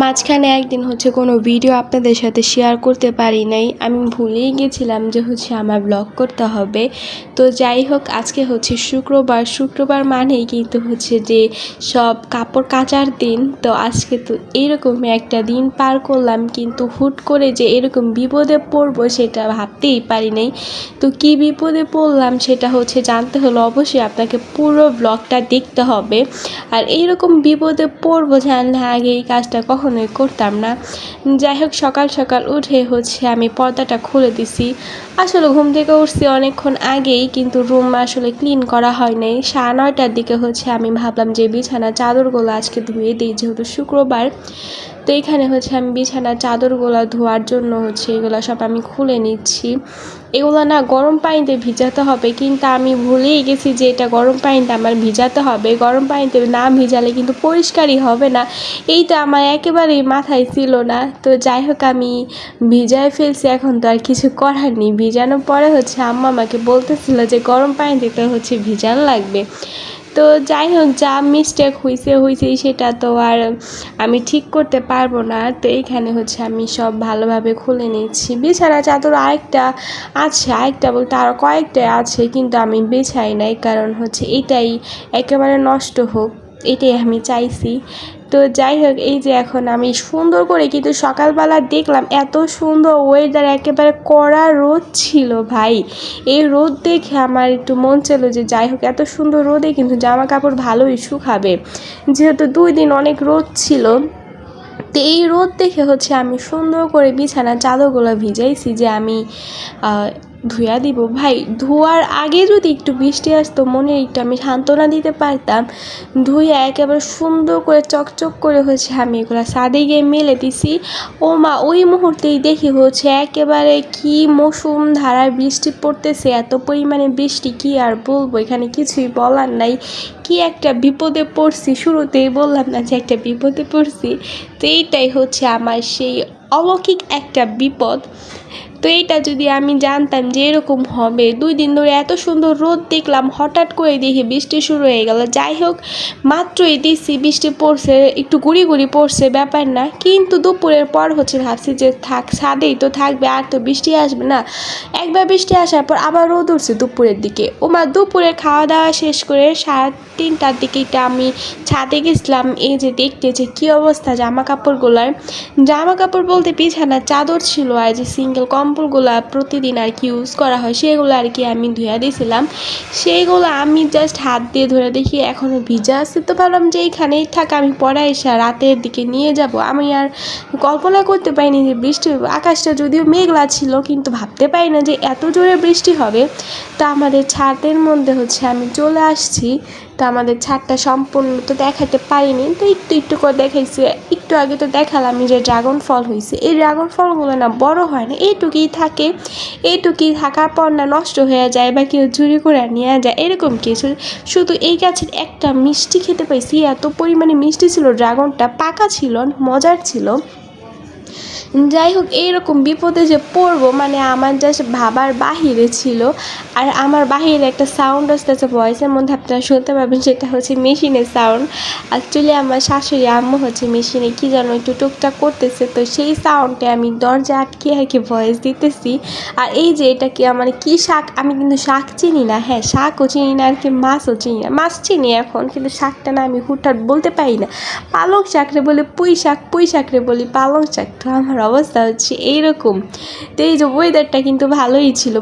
মাঝখানে একদিন কোনো ভিডিও আপনাদের সাথে শেয়ার করতে পারি নাই। আমি ভুলেই গেছিলাম যে আমার ব্লগ করতে হবে। তো যাই হোক, আজকে শুক্রবার মানেই কিন্তু যে সব কাপড় কাচার দিন। তো আজকে তো এইরকমই একটা দিন পার করলাম, কিন্তু হুট করে যে এরকম বিপদে পড়বো সেটা ভাবতেই পারি নাই। তো কি বিপদে পড়লাম সেটা জানতে হলে অবশ্যই আপনাকে পুরো ব্লগটা দেখতে হবে। আর এইরকম বিপদে পড়বো জানলে আগে এই কাজটা কখনোই করতাম না। যাই হোক, সকাল সকাল উঠে আমি পর্দাটা খুলে দিছি। আসলে ঘুম থেকে উঠছি অনেকক্ষণ আগেই, কিন্তু রুম আসলে ক্লিন করা হয় নাই। 9:30টার দিকে আমি ভাবলাম যে বিছানা চাদরগুলো আজকে ধুয়ে দিই, যেহেতু শুক্রবার। তো এইখানে আমি বিছানার চাদরগুলো ধোয়ার জন্য এগুলো সব আমি খুলে নিচ্ছি। এগুলো না গরম পানিতে ভিজাতে হবে, কিন্তু আমি ভুলেই গেছি যে এটা গরম পানিতে আমার ভিজাতে হবে। গরম পানিতে না ভিজালে কিন্তু পরিষ্কারই হবে না। এইটা আমার একেবারেই মাথায় ছিল না। তো যাই হোক, আমি ভিজায় ফেলছি, এখন তো আর কিছু করার নেই। ভিজানোর পরে আম্মা আমাকে বলতেছিল যে গরম পানিতে তো ভিজানো লাগবে। তো যাই হোক, যা মিস্টেক হয়েছে সেটা তো আর আমি ঠিক করতে পারবো না। তো এইখানে আমি সব ভালোভাবে খুলে নিচ্ছি। বিছানা চাদর আরেকটা বলতে আরও কয়েকটা আছে, কিন্তু আমি বিছাই নাই, কারণ এটাই একেবারে নষ্ট হোক, এটাই আমি চাইছি। তো যাই হোক, এই যে এখন আমি সুন্দর করে, কিন্তু সকালবেলা দেখলাম এত সুন্দর ওয়েদার, একেবারে কড়া রোদ ছিল ভাই। এই রোদ দেখে আমার একটু মন ছিল যে যাই হোক, এত সুন্দর রোদে কিন্তু জামা কাপড় ভালোই শুকাবে, যেহেতু 2 দিন অনেক রোদ ছিল। তো এই রোদ দেখে আমি সুন্দর করে বিছানার চাদরগুলো ভিজাইছি যে আমি ধুয়া দিব। ভাই, ধোয়ার আগে যদি একটু বৃষ্টি আসতো, মনে একটু আমি সান্ত্বনা দিতে পারতাম। ধুয়ে একেবারে সুন্দর করে চকচক করে আমি এগুলো ছাদে গিয়ে মেলে দিছি। ও মা, ওই মুহূর্তেই দেখি একেবারে কি মৌসুম ধারার বৃষ্টি পড়তেছে। এত পরিমাণে বৃষ্টি কি আর বলবো, এখানে কিছুই বলার নাই। কি একটা বিপদে পড়ছি, শুরুতেই বললাম না যে একটা বিপদে পড়ছি। তো এইটাই আমার সেই অলৌকিক একটা বিপদ। তো এইটা যদি আমি জানতাম যে এরকম হবে, 2 দিন ধরে এত সুন্দর রোদ দেখলাম, হঠাৎ করে দেখি বৃষ্টি শুরু হয়ে গেল। যাই হোক, মাত্রই দিচ্ছি, বৃষ্টি পড়ছে, একটু গুড়ি পড়ছে, ব্যাপার না। কিন্তু দুপুরের পর ভাবছি যে থাক, ছাদেই তো থাকবে, আর তো বৃষ্টি আসবে না। একবার বৃষ্টি আসার পর আবার রোদ উঠছে দুপুরের দিকে। দুপুরে খাওয়া দাওয়া শেষ করে 3:30টার দিকে আমি ছাদে গেছিলাম, এই যে দেখতে যে কী অবস্থা জামা কাপড় বলতে বিছানার চাদর ছিল, আর যে সিঙ্গেল কম্বলগুলো প্রতিদিন আর কি ইউজ করা হয় সেগুলো আর কি আমি ধুয়ে দিয়েছিলাম। সেইগুলো আমি জাস্ট হাত দিয়ে ধরে দেখি এখনও ভিজা আছে। তো ভাবলাম যে এইখানেই থাক, আমি পরে এসে রাতের দিকে নিয়ে যাব। আমি আর কল্পনা করতে পারিনি যে বৃষ্টি, আকাশটা যদিও মেঘলা ছিল, কিন্তু ভাবতে পারি না যে এত জোরে বৃষ্টি হবে। তো আমাদের ছাদের মধ্যে আমি চলে আসছি। তো আমাদের ছাদটা সম্পূর্ণ তো দেখাতে পারিনি, তো একটু করে দেখাইছি। একটু আগে তো দেখালাম যে ড্রাগন ফল হয়েছে। এই ড্রাগন ফলগুলো না বড় হয় না, এইটুকুই থাকে। এইটুকুই থাকার পর না নষ্ট হয়ে যায়, বা কেউ চুরি করে নিয়ে যায়, এরকম কিছু। শুধু এই গাছের একটা মিষ্টি খেতে পাইছি, এত পরিমাণে মিষ্টি ছিল, ড্রাগনটা পাকা ছিল, মজার ছিল। যাই হোক, এইরকম বিপদে যে পড়বো মানে আমার জাস্ট ভাবার বাহিরে ছিল। আর আমার বাহিরে একটা সাউন্ড আসতেছে, ভয়েসের মধ্যে আপনারা শুনতে পাবেন, সেটা মেশিনের সাউন্ড। অ্যাকচুয়ালি আমার শাশুড়ি আম্মু মেশিনে কি যেন একটু টুকটাক করতেছে, তো সেই সাউন্ডে আমি দরজা আটকে আর কি ভয়েস দিতেছি। আর এই যে এটা কি আমার কি শাক, আমি কিন্তু শাক চিনি না। হ্যাঁ, শাকও চিনি না, আর কি মাছও চিনি না। মাছ চিনি এখন, কিন্তু শাকটা না আমি হুটহাট বলতে পারি না। পালং শাকরে বলে পুঁই শাক, পুঁই শাকরে বলি পালং শাক। তো আমার অবস্থা এইরকম। তো এই যে ওয়েদারটা কিন্তু ভালোই ছিল।